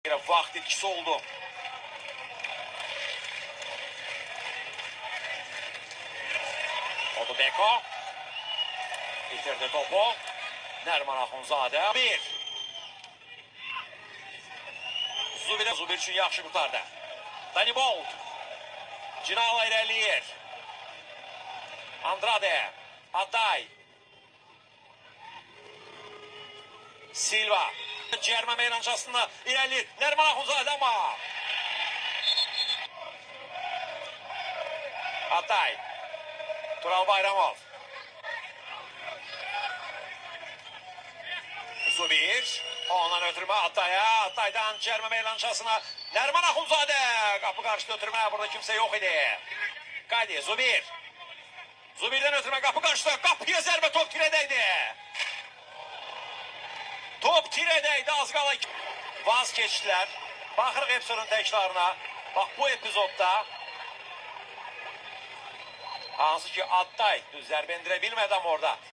Vaxt etkisi oldu. Oldu Beko. Bitirdi topu. Nerman Axunzadə. Zubir üçün yaxşı qurtardı. Dani Bolt. Cinala irəliyir. Andrade. Aday. Silva. Cərmə meydançasında irəliyir. Nerman Axunzadə ama. Aday. Tural Bayramov. Zubir. Ondan ötürmə Atay'a. Atay'dan cərmə meydançasına. Nerman Axunzadə. Kapı karşıda ötürmə. Burada kimse yok idi. Kadi. Zubir. Zubir'den ötürmə kapı karşıda. Kapıya zərbə, top tirədəydi. Top tirədəydi, az qala. Vaz keçdilər. Baxırıq hepsinin təkrarına. Bax bu epizodda. Hansı ki Atay düz zərbə endirə bilmədi orada.